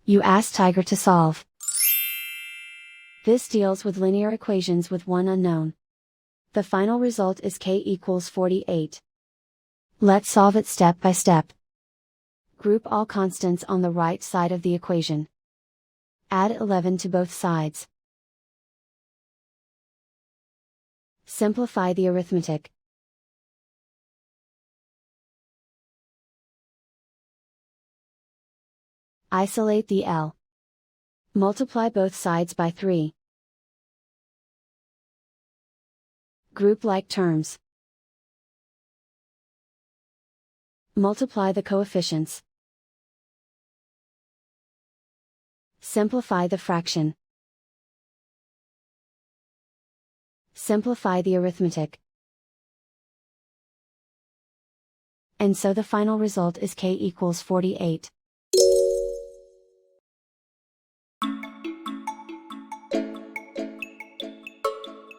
You ask Tiger to solve. This deals with linear equations with one unknown. The final result is k equals 48. Let's solve it step by step. Group all constants on the right side of the equation. Add 11 to both sides. Simplify the arithmetic. Isolate the L. Multiply both sides by 3. Group like terms. Multiply the coefficients. Simplify the fraction. Simplify the arithmetic. And so the final result is k equals 48.